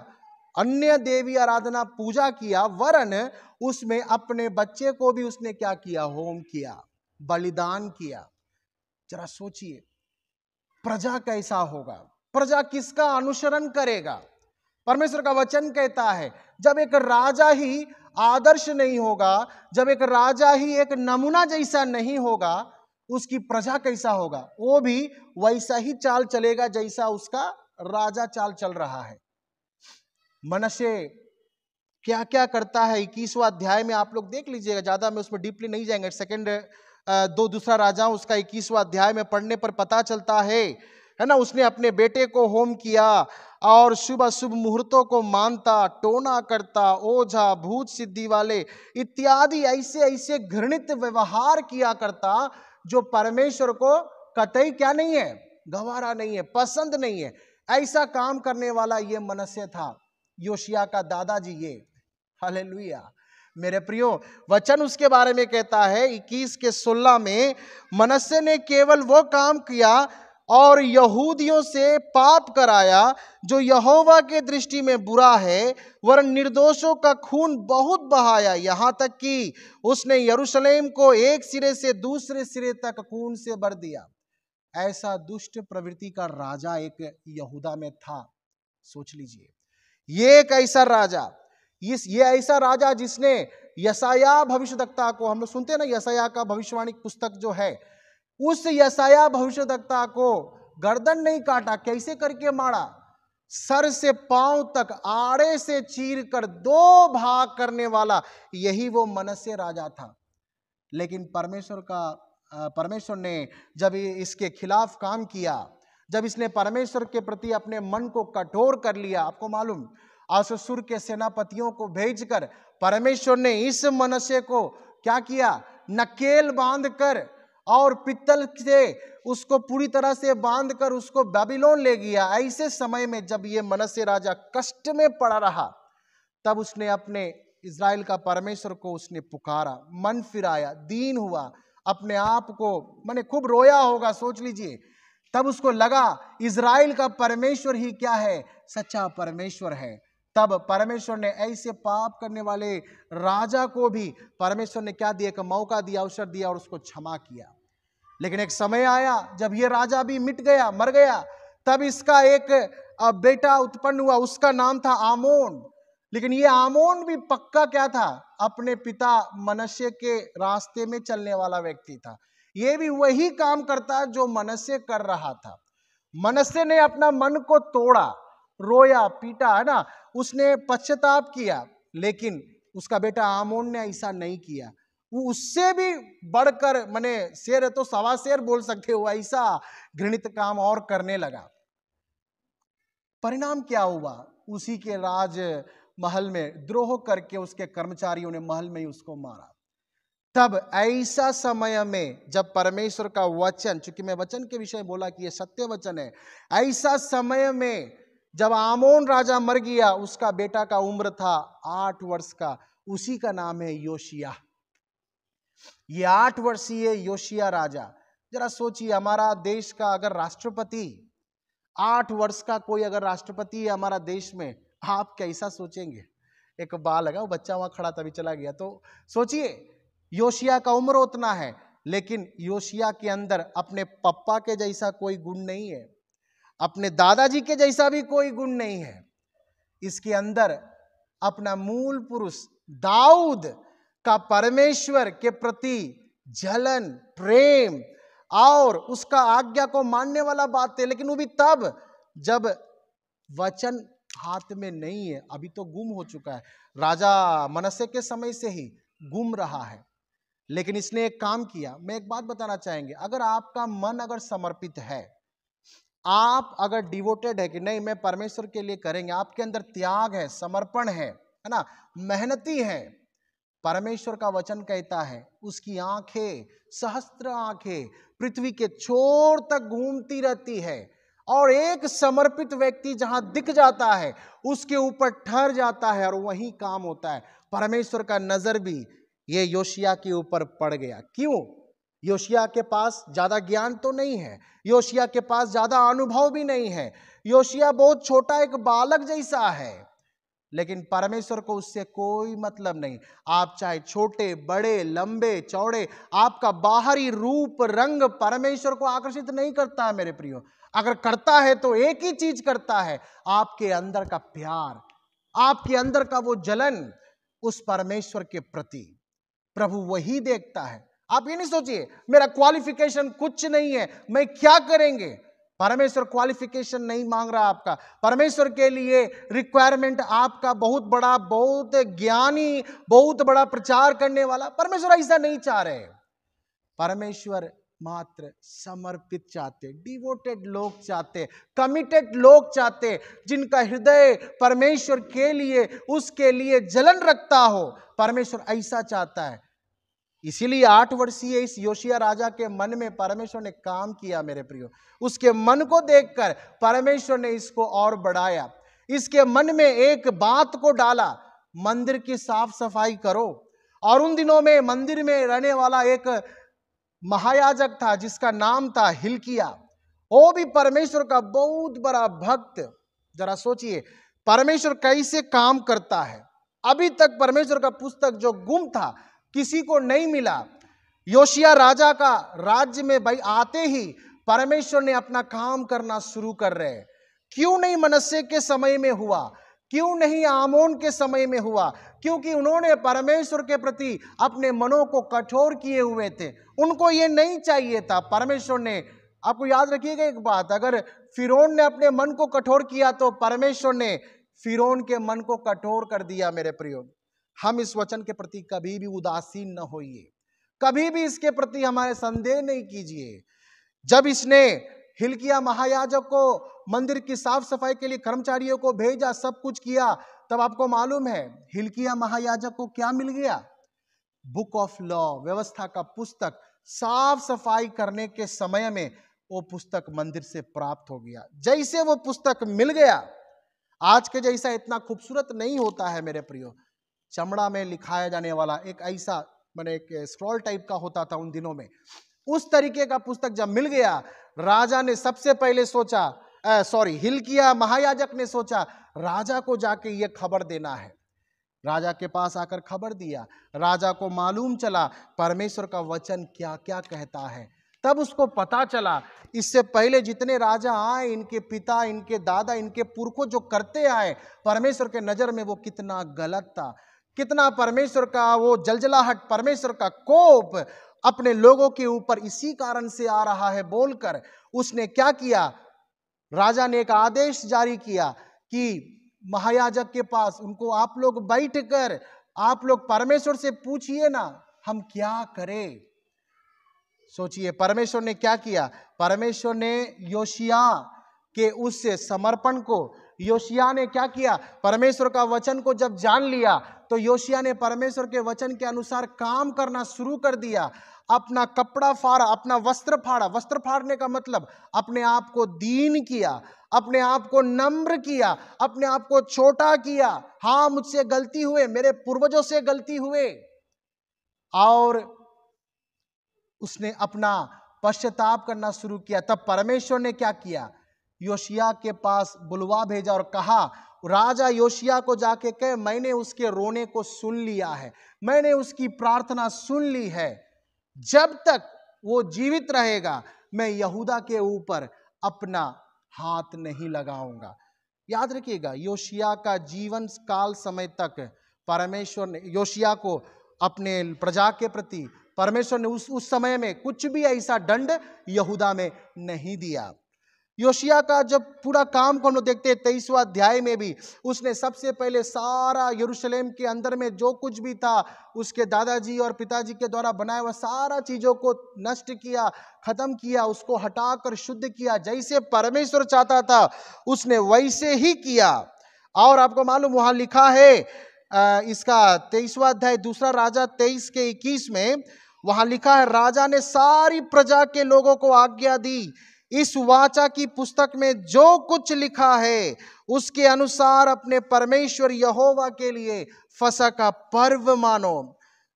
अन्य देवी आराधना पूजा किया, वरन उसमें अपने बच्चे को भी उसने क्या किया, होम किया, बलिदान किया। जरा सोचिए प्रजा कैसा होगा, प्रजा किसका अनुसरण करेगा। परमेश्वर का वचन कहता है जब एक राजा ही आदर्श नहीं होगा, जब एक राजा ही एक नमूना जैसा नहीं होगा, उसकी प्रजा कैसा होगा, वो भी वैसा ही चाल चलेगा जैसा उसका राजा चाल चल रहा है। मनश्शे क्या क्या करता है 21वां अध्याय में आप लोग देख लीजिएगा, ज्यादा मैं उसमें डीपली नहीं जाएंगे। सेकंड दूसरा राजा उसका 21वां अध्याय में पढ़ने पर पता चलता है ना, उसने अपने बेटे को होम किया और शुभ अशुभ मुहूर्तों को मानता, टोना करता, ओझा भूत सिद्धि वाले इत्यादि ऐसे ऐसे घृणित व्यवहार किया करता जो परमेश्वर को कतई क्या नहीं है, गवारा नहीं है, पसंद नहीं है। ऐसा काम करने वाला ये मनश्शे था, योशिया का दादाजी ये। हालेलुया। मेरे प्रियो, वचन उसके बारे में कहता है 21:16 में, मनश्शे ने केवल वो काम किया और यहूदियों से पाप कराया जो यहोवा के दृष्टि में बुरा है, वरन निर्दोषों का खून बहुत बहाया, यहां तक कि उसने यरूशलेम को एक सिरे से दूसरे सिरे तक खून से भर दिया। ऐसा दुष्ट प्रवृत्ति का राजा एक यहूदा में था। सोच लीजिए, ये एक ऐसा राजा, ये ऐसा राजा जिसने यशायाह भविष्यद्वक्ता को, हम लोग सुनते हैं ना यशायाह का भविष्यवाणी पुस्तक जो है, उस यशायाह भविष्यद्वक्ता को गर्दन नहीं काटा, कैसे करके मारा, सर से पांव तक आड़े से चीर कर 2 भाग करने वाला, यही वो मनश्शे राजा था। लेकिन परमेश्वर ने जब इसके खिलाफ काम किया, जब इसने परमेश्वर के प्रति अपने मन को कठोर कर लिया, आपको मालूम अश्शूर के सेनापतियों को भेजकर परमेश्वर ने इस मनश्शे को क्या किया, नकेल बांधकर और पित्तल से उसको पूरी तरह से बांधकर उसको बाबिलोन ले गया। ऐसे समय में जब ये मनश्शे राजा कष्ट में पड़ा रहा, तब उसने अपने इज़राइल का परमेश्वर को उसने पुकारा, मन फिराया, दीन हुआ, अपने आप को माने खूब रोया होगा, सोच लीजिए। तब उसको लगा इज़राइल का परमेश्वर ही क्या है, सच्चा परमेश्वर है। तब परमेश्वर ने ऐसे पाप करने वाले राजा को भी परमेश्वर ने क्या दिया, मौका दिया, अवसर दिया और उसको क्षमा किया। लेकिन एक समय आया जब ये राजा भी मिट गया, मर गया, तब इसका एक बेटा उत्पन्न हुआ, उसका नाम था आमोन। लेकिन ये आमोन भी पक्का क्या था, अपने पिता मनश्शे के रास्ते में चलने वाला व्यक्ति था। ये भी वही काम करता जो मनश्शे कर रहा था। मनश्शे ने अपना मन को तोड़ा, रोया पीटा, है ना, उसने पश्चाताप किया, लेकिन उसका बेटा आमोन ने ऐसा नहीं किया। वो उससे भी बढ़कर, माने शेर है तो सवा शेर बोल सकते हो, ऐसा घृणित काम और करने लगा। परिणाम क्या हुआ, उसी के राज महल में द्रोह करके उसके कर्मचारियों ने महल में ही उसको मारा। तब ऐसा समय में जब परमेश्वर का वचन, चूंकि मैं वचन के विषय बोला कि यह सत्य वचन है, ऐसा समय में जब आमोन राजा मर गया, उसका बेटा का उम्र था 8 वर्ष का, उसी का नाम है योशिया। ये 8 वर्षीय योशिया राजा, जरा सोचिए हमारा देश का अगर राष्ट्रपति 8 वर्ष का कोई अगर राष्ट्रपति है हमारा देश में, आप कैसा सोचेंगे। एक बाल लगा, वो बच्चा वहां खड़ा तभी चला गया। तो सोचिए योशिया का उम्र उतना है, लेकिन योशिया के अंदर अपने पप्पा के जैसा कोई गुण नहीं है, अपने दादाजी के जैसा भी कोई गुण नहीं है। इसके अंदर अपना मूल पुरुष दाऊद का परमेश्वर के प्रति जलन, प्रेम और उसका आज्ञा को मानने वाला बात है। लेकिन वो भी तब जब वचन हाथ में नहीं है, अभी तो गुम हो चुका है। राजा मनश्शे के समय से ही गुम रहा है, लेकिन इसने एक काम किया। मैं एक बात बताना चाहेंगे, अगर आपका मन अगर समर्पित है, आप अगर डिवोटेड है कि नहीं मैं परमेश्वर के लिए करेंगे, आपके अंदर त्याग है, समर्पण है ना, मेहनती है, परमेश्वर का वचन कहता है उसकी आंखें, सहस्त्र आंखें पृथ्वी के छोर तक घूमती रहती है, और एक समर्पित व्यक्ति जहां दिख जाता है उसके ऊपर ठहर जाता है और वही काम होता है। परमेश्वर का नजर भी ये योशिया के ऊपर पड़ गया। क्यों? योशिया के पास ज्यादा ज्ञान तो नहीं है, योशिया के पास ज्यादा अनुभव भी नहीं है, योशिया बहुत छोटा एक बालक जैसा है, लेकिन परमेश्वर को उससे कोई मतलब नहीं। आप चाहे छोटे बड़े लंबे चौड़े, आपका बाहरी रूप रंग परमेश्वर को आकर्षित नहीं करता है मेरे प्रियो। अगर करता है तो एक ही चीज करता है, आपके अंदर का प्यार, आपके अंदर का वो जलन उस परमेश्वर के प्रति। प्रभु वही देखता है। आप ये नहीं सोचिए मेरा क्वालिफिकेशन कुछ नहीं है, मैं क्या करेंगे। परमेश्वर क्वालिफिकेशन नहीं मांग रहा आपका। परमेश्वर के लिए रिक्वायरमेंट आपका बहुत बड़ा, बहुत ज्ञानी, बहुत बड़ा प्रचार करने वाला, परमेश्वर ऐसा नहीं चाह रहे। परमेश्वर मात्र समर्पित चाहते, डिवोटेड लोग चाहते, कमिटेड लोग चाहते, जिनका हृदय परमेश्वर के लिए, उसके लिए जलन रखता हो। परमेश्वर ऐसा चाहता है। इसीलिए 8 वर्षीय इस योशिया राजा के मन में परमेश्वर ने काम किया मेरे प्रियो। उसके मन को देखकर परमेश्वर ने इसको और बढ़ाया। इसके मन में एक बात को डाला, मंदिर की साफ सफाई करो। और उन दिनों में मंदिर में रहने वाला एक महायाजक था जिसका नाम था हिल्किया। वो भी परमेश्वर का बहुत बड़ा भक्त। जरा सोचिए परमेश्वर कैसे काम करता है। अभी तक परमेश्वर का पुस्तक जो गुम था, किसी को नहीं मिला। योशिया राजा का राज्य में भाई आते ही परमेश्वर ने अपना काम करना शुरू कर रहे। क्यों नहीं मनस्से के समय में हुआ, क्यों नहीं आमोन के समय में हुआ? क्योंकि उन्होंने परमेश्वर के प्रति अपने मनों को कठोर किए हुए थे। उनको ये नहीं चाहिए था। परमेश्वर ने, आपको याद रखिएगा एक बात, अगर फिरौन ने अपने मन को कठोर किया तो परमेश्वर ने फिरौन के मन को कठोर कर दिया। मेरे प्रियो, हम इस वचन के प्रति कभी भी उदासीन न होइए, कभी भी इसके प्रति हमारे संदेह नहीं कीजिए। जब इसने हिल्किया महायाजक को मंदिर की साफ सफाई के लिए कर्मचारियों को भेजा, सब कुछ किया, तब आपको मालूम है हिल्किया महायाजक को क्या मिल गया? बुक ऑफ लॉ, व्यवस्था का पुस्तक। साफ सफाई करने के समय में वो पुस्तक मंदिर से प्राप्त हो गया। जैसे वो पुस्तक मिल गया, आज के जैसा इतना खूबसूरत नहीं होता है मेरे प्रियो। चमड़ा में लिखाया जाने वाला एक ऐसा मैंने एक स्क्रॉल टाइप का होता था उन दिनों में। उस तरीके का पुस्तक जब मिल गया, राजा ने सबसे पहले सोचा, हिल्किया महायाजक ने सोचा राजा को जाके ये खबर देना है। राजा के पास आकर खबर दिया। राजा को मालूम चला परमेश्वर का वचन क्या क्या कहता है। तब उसको पता चला इससे पहले जितने राजा आए, इनके पिता, इनके दादा, इनके पुरखों जो करते आए, परमेश्वर के नजर में वो कितना गलत था, कितना परमेश्वर का वो जलजलाहट, परमेश्वर का कोप अपने लोगों के ऊपर इसी कारण से आ रहा है बोलकर उसने क्या किया? राजा ने एक आदेश जारी किया कि महायाजक के पास उनको, आप लोग बैठकर आप लोग परमेश्वर से पूछिए ना हम क्या करें। सोचिए परमेश्वर ने क्या किया। परमेश्वर ने योशिया के उस समर्पण को, योशिया ने क्या किया, परमेश्वर का वचन को जब जान लिया तो योशिया ने परमेश्वर के वचन के अनुसार काम करना शुरू कर दिया। अपना कपड़ा फाड़ा, अपना वस्त्र फाड़ा। वस्त्र फाड़ने का मतलब अपने आप को दीन किया, अपने आप को नम्र किया, अपने आप को छोटा किया। हाँ, मुझसे गलती हुए, मेरे पूर्वजों से गलती हुए, और उसने अपना पश्चाताप करना शुरू किया। तब परमेश्वर ने क्या किया? योशिया के पास बुलवा भेजा और कहा, राजा योशिया को जाके कहे मैंने उसके रोने को सुन लिया है, मैंने उसकी प्रार्थना सुन ली है। जब तक वो जीवित रहेगा मैं यहूदा के ऊपर अपना हाथ नहीं लगाऊंगा। याद रखिएगा, योशिया का जीवन काल समय तक परमेश्वर ने योशिया को अपने प्रजा के प्रति, परमेश्वर ने उस समय में कुछ भी ऐसा दंड यहूदा में नहीं दिया। योशिया का जब पूरा काम को हम लोग देखते हैं 23वां अध्याय में भी, उसने सबसे पहले सारा यरूशलेम के अंदर में जो कुछ भी था उसके दादाजी और पिताजी के द्वारा बनाया हुआ सारा चीजों को नष्ट किया, खत्म किया, उसको हटाकर शुद्ध किया। जैसे परमेश्वर चाहता था उसने वैसे ही किया। और आपको मालूम वहां लिखा है इसका 23वां अध्याय 2 राजा 23 के 21 में वहां लिखा है, राजा ने सारी प्रजा के लोगों को आज्ञा दी, इस वाचा की पुस्तक में जो कुछ लिखा है उसके अनुसार अपने परमेश्वर यहोवा के लिए फसह का पर्व मानो।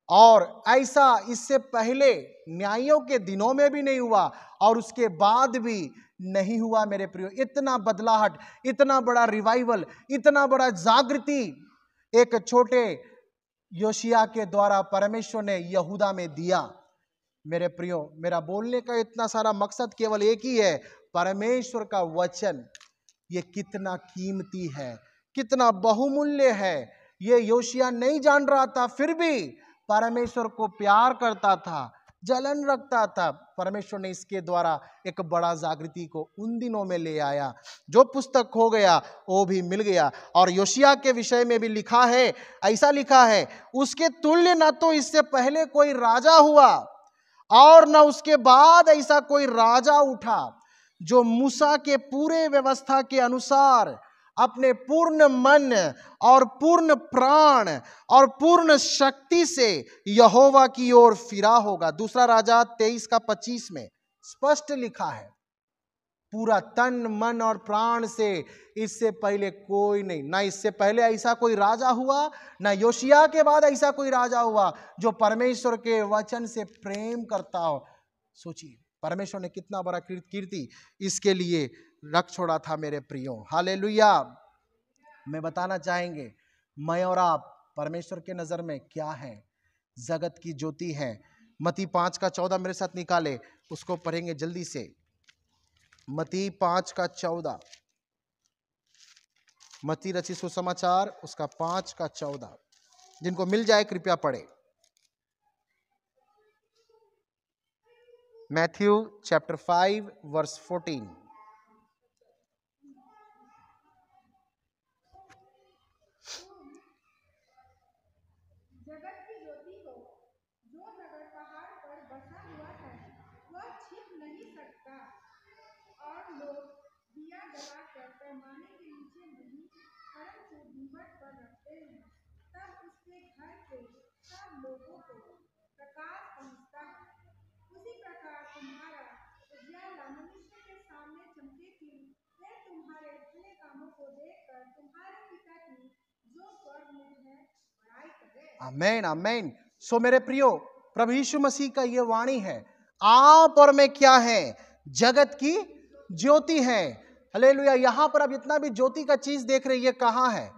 और ऐसा इससे पहले न्यायों के दिनों में भी नहीं हुआ और उसके बाद भी नहीं हुआ मेरे प्रियो। इतना बदलाहट, इतना बड़ा रिवाइवल, इतना बड़ा जागृति एक छोटे योशिया के द्वारा परमेश्वर ने यहूदा में दिया। मेरे प्रियो, मेरा बोलने का इतना सारा मकसद केवल एक ही है, परमेश्वर का वचन ये कितना कीमती है, कितना बहुमूल्य है। ये योशिया नहीं जान रहा था, फिर भी परमेश्वर को प्यार करता था, जलन रखता था। परमेश्वर ने इसके द्वारा एक बड़ा जागृति को उन दिनों में ले आया। जो पुस्तक खो गया वो भी मिल गया। और योशिया के विषय में भी लिखा है, ऐसा लिखा है, उसके तुल्य न तो इससे पहले कोई राजा हुआ और न उसके बाद ऐसा कोई राजा उठा जो मूसा के पूरे व्यवस्था के अनुसार अपने पूर्ण मन और पूर्ण प्राण और पूर्ण शक्ति से यहोवा की ओर फिरा होगा। 2 राजा 23 का 25 में स्पष्ट लिखा है, पूरा तन मन और प्राण से। इससे पहले कोई नहीं, ना इससे पहले ऐसा कोई राजा हुआ, ना योशिया के बाद ऐसा कोई राजा हुआ जो परमेश्वर के वचन से प्रेम करता हो। सोचिए परमेश्वर ने कितना बड़ा कीर्ति इसके लिए रख छोड़ा था मेरे प्रियो। हालेलुया। मैं बताना चाहेंगे, मैं और आप परमेश्वर के नजर में क्या है? जगत की ज्योति है। मत्ती 5 का 14 मेरे साथ निकाले, उसको पढ़ेंगे जल्दी से। मत्ती 5 का 14, मत्ती रचित सुसमाचार उसका 5 का 14, जिनको मिल जाए कृपया पढ़े। Matthew chapter 5 verse 14। जगत की ज्योति हो, जो नगर पहाड़ पर बसा हुआ है वह छिप नहीं सकता, और लोग दिया जलाकर पैमाने के नीचे नहीं परंतु दीवट पर रखते हैं, तब उसके घर के सब लोगों को प्रकाश पहुंचता है। उसी प्रकार तुम्हारा उजियाला मनुष्य के सामने चमके कि वे तुम्हारे भले कामों को देखकर तुम्हारे पिता की जो स्वर्ग में है बड़ाई करें। आमीन आमीन। सो मेरे प्रियो, प्रभु यीशु मसीह का ये वाणी है, आप और मैं क्या है? जगत की ज्योति है। हालेलुया। यहां पर अब इतना भी ज्योति का चीज देख रहे, ये कहां है?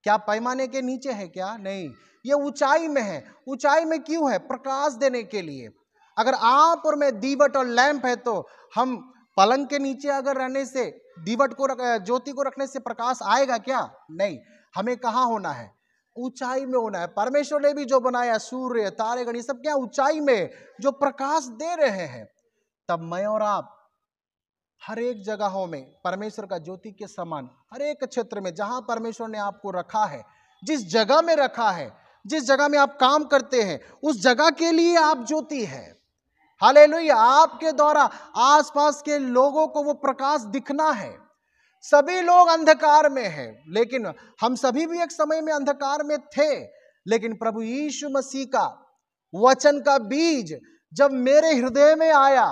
क्या पैमाने के नीचे है क्या? नहीं, ये ऊंचाई में है। ऊंचाई में क्यों है? प्रकाश देने के लिए। अगर आप और मैं दीवट और लैंप है तो हम पलंग के नीचे अगर रहने से दीवट को ज्योति को रखने से प्रकाश आएगा क्या? नहीं। हमें कहां होना है? ऊंचाई में होना है। परमेश्वर ने भी जो बनाया सूर्य तारे गण, ये सब क्या ऊंचाई में जो प्रकाश दे रहे हैं। तब मैं और आप हर एक जगहों में परमेश्वर का ज्योति के समान, हर एक क्षेत्र में जहां परमेश्वर ने आपको रखा है, जिस जगह में रखा है, जिस जगह में आप काम करते हैं, उस जगह के लिए आप ज्योति है। हालेलुया। आपके द्वारा आसपास के लोगों को वो प्रकाश दिखना है। सभी लोग अंधकार में हैं, लेकिन हम सभी भी एक समय में अंधकार में थे, लेकिन प्रभु यीशु मसीह का वचन का बीज जब मेरे हृदय में आया,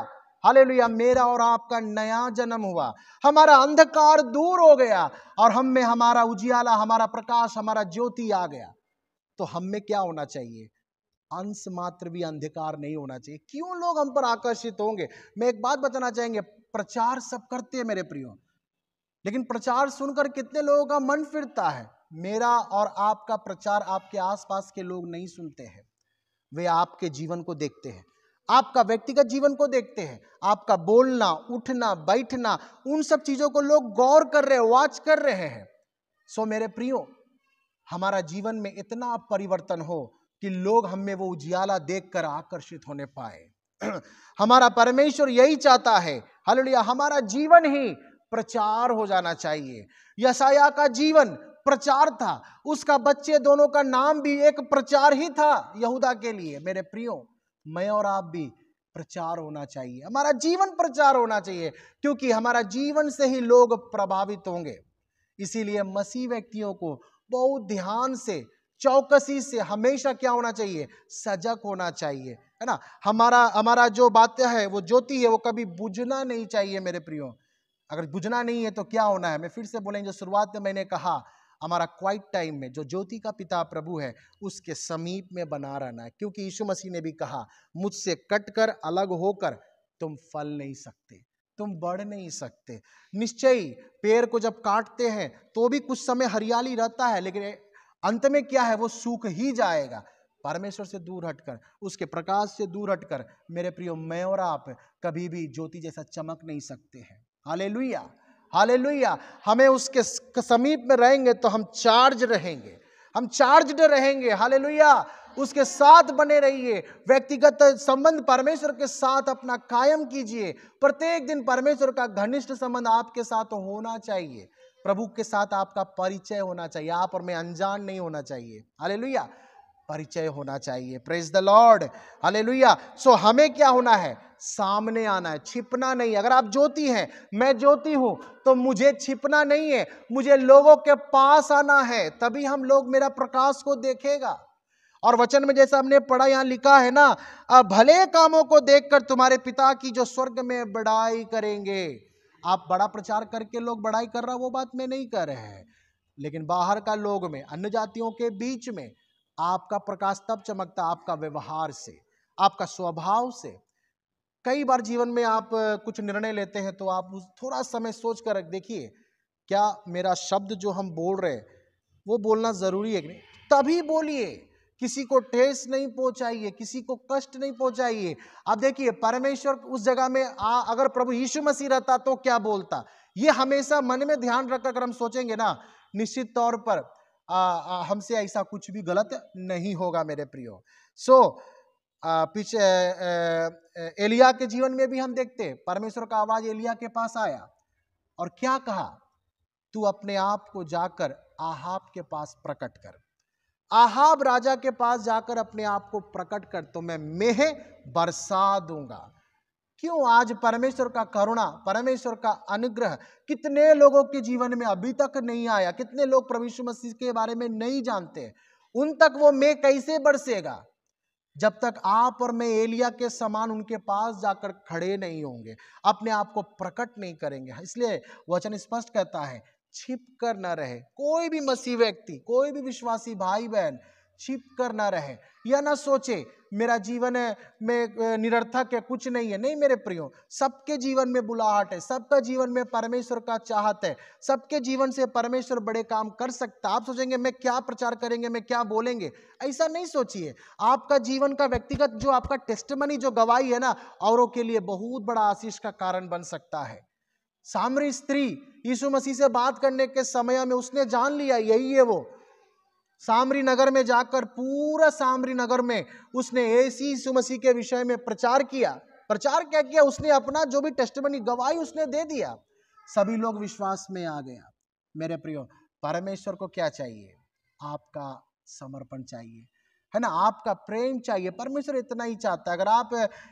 हालेलुया, मेरा और आपका नया जन्म हुआ। हमारा अंधकार दूर हो गया और हम में हमारा उजियाला, हमारा प्रकाश, हमारा ज्योति आ गया। तो हम में क्या होना चाहिए? अंश मात्र भी अंधकार नहीं होना चाहिए। क्यों लोग हम पर आकर्षित होंगे? मैं एक बात बताना चाहेंगे, प्रचार सब करते हैं मेरे प्रियो, लेकिन प्रचार सुनकर कितने लोगों का मन फिरता है? मेरा और आपका प्रचार आपके आसपास के लोग नहीं सुनते हैं, वे आपके जीवन को देखते हैं, आपका व्यक्तिगत जीवन को देखते हैं, आपका बोलना, उठना, बैठना, उन सब चीजों को लोग गौर कर रहे हैं, वॉच कर रहे हैं। सो मेरे प्रियो, हमारा जीवन में इतना परिवर्तन हो कि लोग हमें वो उजियाला देखकर आकर्षित होने पाए। हमारा परमेश्वर यही चाहता है, हालेलुया, हमारा जीवन ही प्रचार हो जाना चाहिए। यशायाह का जीवन प्रचार था, उसका बच्चे दोनों का नाम भी एक प्रचार ही था यहूदा के लिए। मेरे प्रियो, मैं और आप भी प्रचार होना चाहिए, हमारा जीवन प्रचार होना चाहिए, क्योंकि हमारा जीवन से ही लोग प्रभावित होंगे। इसीलिए मसीह व्यक्तियों को बहुत ध्यान से, चौकसी से हमेशा क्या होना चाहिए? सजग होना चाहिए, है ना। हमारा जो बातें है, वो ज्योति है, वो कभी बुझना नहीं चाहिए मेरे प्रियो। अगर बुझना नहीं है तो क्या होना है? मैं फिर से बोलेंगे, जो शुरुआत में मैंने कहा, हमारा क्वाइट टाइम में जो ज्योति का पिता प्रभु है उसके समीप में बना रहना है, क्योंकि यीशु मसीह ने भी कहा, मुझसे कटकर अलग होकर तुम फल नहीं सकते, तुम बढ़ नहीं सकते। निश्चय पेड़ को जब काटते हैं तो भी कुछ समय हरियाली रहता है, लेकिन अंत में क्या है? वो सूख ही जाएगा। परमेश्वर से दूर हटकर, उसके प्रकाश से दूर हटकर मेरे प्रियो, मैं और आप कभी भी ज्योति जैसा चमक नहीं सकते हैं। Hallelujah, hallelujah. हमें उसके समीप में रहेंगे तो हम चार्ज रहेंगे, हम चार्ज्ड रहेंगे। हालेलुया। उसके साथ बने रहिए, व्यक्तिगत संबंध परमेश्वर के साथ अपना कायम कीजिए। प्रत्येक दिन परमेश्वर का घनिष्ठ संबंध आपके साथ होना चाहिए, प्रभु के साथ आपका परिचय होना चाहिए, आप और मैं अनजान नहीं होना चाहिए। हालेलुया, परिचय होना चाहिए। Praise the lord, hallelujah. So हमें क्या होना है? सामने आना है, छिपना नहीं। अगर आप ज्योति हैं, मैं ज्योति हूं, तो मुझे छिपना नहीं है, मुझे लोगों के पास आना है, तभी हम लोग मेरा प्रकाश को देखेगा। और वचन में जैसा हमने पढ़ा, यहां लिखा है ना, भले कामों को देखकर तुम्हारे पिता की जो स्वर्ग में बड़ाई करेंगे। आप बड़ा प्रचार करके लोग बड़ाई कर रहा, वो बात मैं नहीं कर रहे हैं, लेकिन बाहर का लोग में, अन्य जातियों के बीच में आपका प्रकाश तब चमकता, आपका व्यवहार से, आपका स्वभाव से। कई बार जीवन में आप कुछ निर्णय लेते हैं तो आप थोड़ा समय सोच कर देखिए, क्या मेरा शब्द जो हम बोल रहे हैं वो बोलना जरूरी है कि नहीं? तभी बोलिए, किसी को ठेस नहीं पहुंचाइए, किसी को कष्ट नहीं पहुंचाइए। अब देखिए, परमेश्वर उस जगह में अगर प्रभु यीशु मसीह रहता तो क्या बोलता? ये हमेशा मन में ध्यान रखकर अगर हम सोचेंगे ना, निश्चित तौर पर हमसे ऐसा कुछ भी गलत नहीं होगा मेरे प्रियो। सो पीछे एलिया के जीवन में भी हम देखते हैं, परमेश्वर का आवाज एलिया के पास आया और क्या कहा? तू अपने आप को जाकर आहाब के पास प्रकट कर। आहाब राजा के पास जाकर अपने आप को प्रकट कर, तो मैं मेह बरसा दूंगा। क्यों? आज परमेश्वर का करुणा, परमेश्वर का अनुग्रह कितने लोगों के जीवन में अभी तक नहीं आया। कितने लोग प्रभु यीशु मसीह के बारे में नहीं जानते, उन तक वो मेघ कैसे बरसेगा? जब तक आप और मैं एलिया के समान उनके पास जाकर खड़े नहीं होंगे, अपने आप को प्रकट नहीं करेंगे। इसलिए वचन स्पष्ट कहता है, छिप कर न रहे। कोई भी मसीह व्यक्ति, कोई भी विश्वासी भाई बहन छिप कर ना रहे, या ना सोचे मेरा जीवन में निरर्थक है, कुछ नहीं है। नहीं मेरे प्रियो, सबके जीवन में बुलाहट है, सबका जीवन में परमेश्वर का चाहत है, सबके जीवन से परमेश्वर बड़े काम कर सकता। आप सोचेंगे मैं क्या प्रचार करेंगे, मैं क्या बोलेंगे, ऐसा नहीं सोचिए। आपका जीवन का व्यक्तिगत जो आपका टेस्टिमनी, जो गवाही है ना, औरों के लिए बहुत बड़ा आशीष का कारण बन सकता है। सामरी स्त्री यीशु मसीह से बात करने के समय में उसने जान लिया यही है वो। सामरी नगर में जाकर पूरा सामरी नगर में उसने ऐसी यीशु मसीह के विषय में प्रचार किया। प्रचार क्या किया? उसने अपना जो भी टेस्टिमनी, गवाही उसने दे दिया। सभी लोग विश्वास में आ गया। मेरे प्रियो, परमेश्वर को क्या चाहिए? आपका समर्पण चाहिए, है ना, आपका प्रेम चाहिए। परमेश्वर इतना ही चाहता है। अगर आप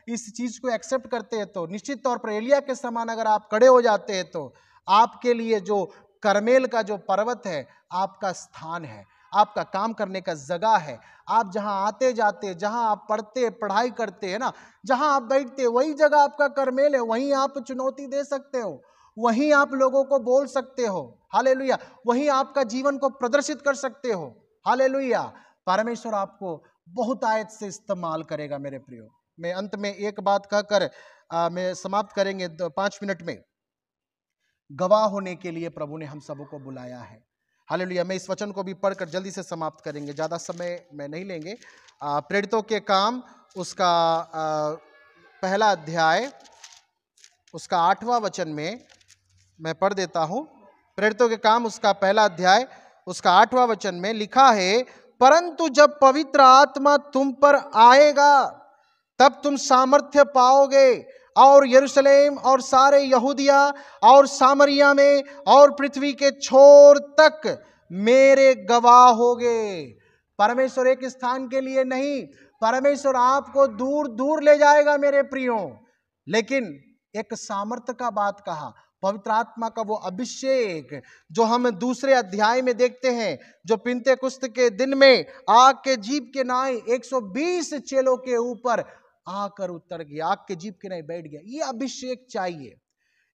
इस चीज को एक्सेप्ट करते हैं तो निश्चित तौर पर एलिया के समान अगर आप खड़े हो जाते हैं तो आपके लिए जो करमेल का जो पर्वत है आपका स्थान है, आपका काम करने का जगह है। आप जहां आते जाते, जहां आप पढ़ते पढ़ाई करते हैं ना, जहां आप बैठते, वही जगह आपका करमेल है। वहीं आप चुनौती दे सकते हो, वहीं आप लोगों को बोल सकते हो। हालेलुया। वहीं आपका जीवन को प्रदर्शित कर सकते हो। हालेलुया। परमेश्वर आपको बहुत आयत से इस्तेमाल करेगा मेरे प्रियो। मैं अंत में एक बात कहकर मैं समाप्त करेंगे 5 मिनट में। गवाह होने के लिए प्रभु ने हम सबको बुलाया है। हालेलुया। मैं इस वचन को भी पढ़कर जल्दी से समाप्त करेंगे, ज़्यादा समय मैं नहीं लेंगे। प्रेरितों के काम उसका पहला अध्याय उसका 8वां वचन में मैं पढ़ देता हूँ। प्रेरितों के काम उसका पहला अध्याय उसका 8वां वचन में लिखा है, परंतु जब पवित्र आत्मा तुम पर आएगा तब तुम सामर्थ्य पाओगे और यरूशलेम और सारे यहूदिया और सामरिया में और पृथ्वी के छोर तक मेरे गवाह होगे। परमेश्वर एक स्थान के लिए नहीं, परमेश्वर आपको दूर दूर ले जाएगा मेरे प्रियो। लेकिन एक सामर्थ्य का बात कहा, पवित्र आत्मा का वो अभिषेक जो हम दूसरे अध्याय में देखते हैं, जो पिन्तेकुस्त के दिन में आग के जीभ के नाई 120 चेलों के ऊपर आकर उतर गया, आग के जीभ के नाई बैठ गया। ये अभिषेक चाहिए,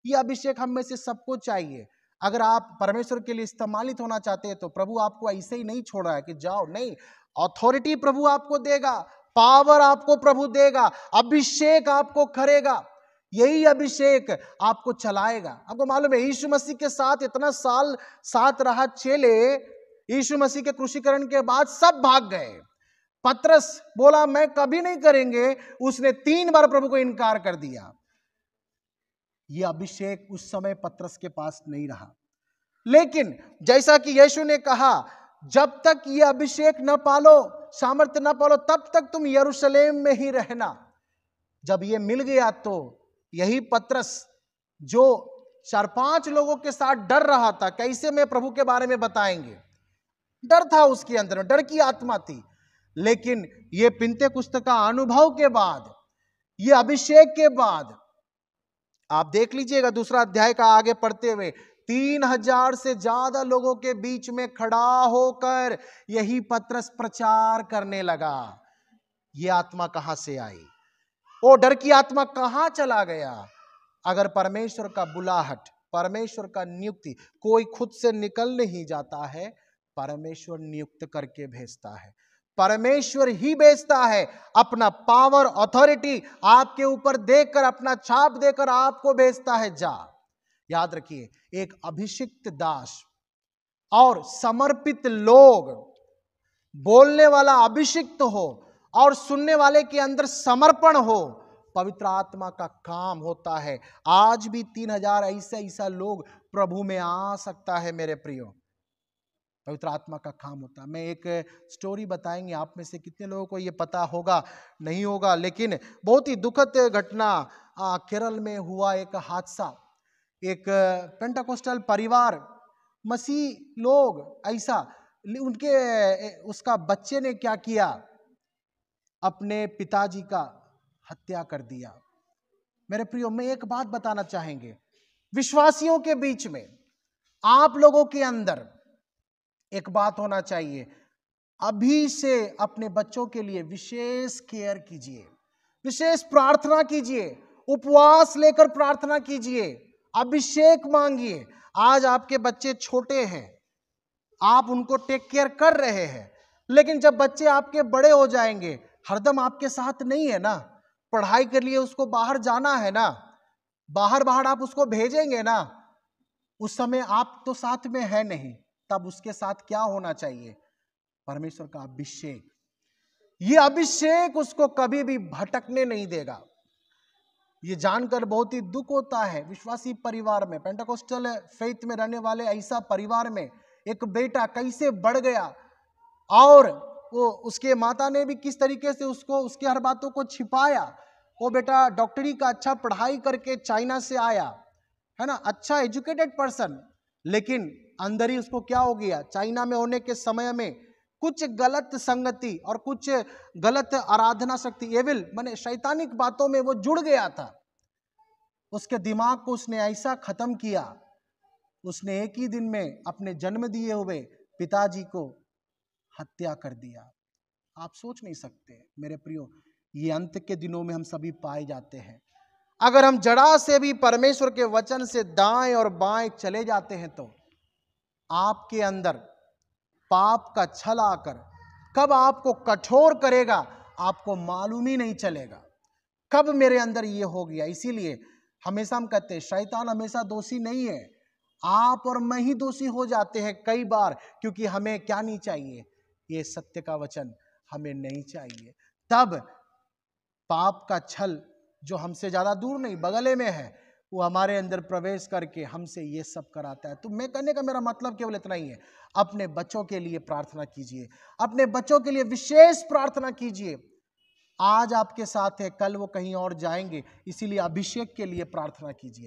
ये अभिषेक हम में से सबको चाहिए। अगर आप परमेश्वर के लिए इस्तेमालित होना चाहते हैं तो प्रभु आपको ऐसे ही नहीं छोड़ रहा है कि जाओ, नहीं, अथॉरिटी प्रभु आपको देगा, पावर आपको प्रभु देगा, अभिषेक आपको करेगा, यही अभिषेक आपको चलाएगा। आपको मालूम है यीशु मसीह के साथ इतना साल साथ रहा चेले, यीशु मसीह के क्रूसीकरण के बाद सब भाग गए। पतरस बोला मैं कभी नहीं करेंगे, उसने 3 बार प्रभु को इनकार कर दिया। यह अभिषेक उस समय पतरस के पास नहीं रहा। लेकिन जैसा कि यीशु ने कहा, जब तक यह अभिषेक न पालो, सामर्थ्य न पालो, तब तक तुम यरूशलेम में ही रहना। जब यह मिल गया तो यही पतरस जो 4-5 लोगों के साथ डर रहा था, कैसे में प्रभु के बारे में बताएंगे, डर था उसके अंदर में, डर की आत्मा थी। लेकिन यह पिन्तेकुस्त का अनुभव के बाद, यह अभिषेक के बाद, आप देख लीजिएगा दूसरा अध्याय का आगे पढ़ते हुए, 3000 से ज्यादा लोगों के बीच में खड़ा होकर यही पतरस प्रचार करने लगा। यह आत्मा कहां से आई? वो डर की आत्मा कहां चला गया? अगर परमेश्वर का बुलाहट, परमेश्वर का नियुक्ति कोई खुद से निकल नहीं जाता है, परमेश्वर नियुक्त करके भेजता है, परमेश्वर ही भेजता है। अपना पावर, अथॉरिटी आपके ऊपर देकर, अपना छाप देकर आपको भेजता है, जा। याद रखिए, एक अभिषिक्त दास और समर्पित लोग, बोलने वाला अभिषिक्त हो और सुनने वाले के अंदर समर्पण हो, पवित्र आत्मा का काम होता है। आज भी 3000 ऐसा लोग प्रभु में आ सकता है मेरे प्रियो, पवित्र आत्मा का काम होता है। मैं एक स्टोरी बताएंगे, आप में से कितने लोगों को ये पता होगा, नहीं होगा, लेकिन बहुत ही दुखद घटना केरल में हुआ। एक हादसा, एक पेंटाकोस्टल परिवार, मसीह लोग, ऐसा उसका बच्चे ने क्या किया, अपने पिताजी का हत्या कर दिया। मेरे प्रियो, मैं एक बात बताना चाहेंगे, विश्वासियों के बीच में, आप लोगों के अंदर एक बात होना चाहिए, अभी से अपने बच्चों के लिए विशेष केयर कीजिए, विशेष प्रार्थना कीजिए, उपवास लेकर प्रार्थना कीजिए, अभिषेक मांगिए। आज आपके बच्चे छोटे हैं, आप उनको टेक केयर कर रहे हैं, लेकिन जब बच्चे आपके बड़े हो जाएंगे, हरदम आपके साथ नहीं है ना, पढ़ाई के लिए उसको बाहर जाना है ना, बाहर आप उसको भेजेंगे ना, उस समय आप तो साथ में है नहीं, तब उसके साथ क्या होना चाहिए? परमेश्वर का अभिषेक। यह अभिषेक उसको कभी भी भटकने नहीं देगा। ये जानकर बहुत ही दुख होता है, विश्वासी परिवार में, पेंटाकोस्टल फेथ में रहने वाले ऐसा परिवार में एक बेटा कैसे बढ़ गया, और वो उसके माता ने भी किस तरीके से उसको, उसके हर बातों को छिपाया। वो बेटा डॉक्टरी का अच्छा पढ़ाई करके चाइना से आया, है ना, अच्छा एजुकेटेड पर्सन, लेकिन अंदर ही उसको क्या हो गया, चाइना में होने के समय में कुछ गलत संगति और कुछ गलत आराधना शक्ति, एविल माने शैतानिक बातों में वो जुड़ गया था। उसके दिमाग को उसने ऐसा खत्म किया, उसने एक ही दिन में अपने जन्म दिए हुए पिताजी को हत्या कर दिया। आप सोच नहीं सकते मेरे प्रियो, ये अंत के दिनों में हम सभी पाए जाते हैं। अगर हम जड़ा से भी परमेश्वर के वचन से दाएं और बाएं चले जाते हैं तो आपके अंदर पाप का छल आकर कब आपको कठोर करेगा आपको मालूम ही नहीं चलेगा, कब मेरे अंदर ये हो गया। इसीलिए हमेशा हम कहते हैं शैतान हमेशा दोषी नहीं है, आप और मैं ही दोषी हो जाते हैं कई बार, क्योंकि हमें क्या नहीं चाहिए, ये सत्य का वचन हमें नहीं चाहिए। तब पाप का छल जो हमसे ज्यादा दूर नहीं बगले में है, वो हमारे अंदर प्रवेश करके हमसे ये सब कराता है। तो मैं कहने का मेरा मतलब केवल इतना ही है, अपने बच्चों के लिए प्रार्थना कीजिए, अपने बच्चों के लिए विशेष प्रार्थना कीजिए। आज आपके साथ है, कल वो कहीं और जाएंगे, इसीलिए अभिषेक के लिए प्रार्थना कीजिए।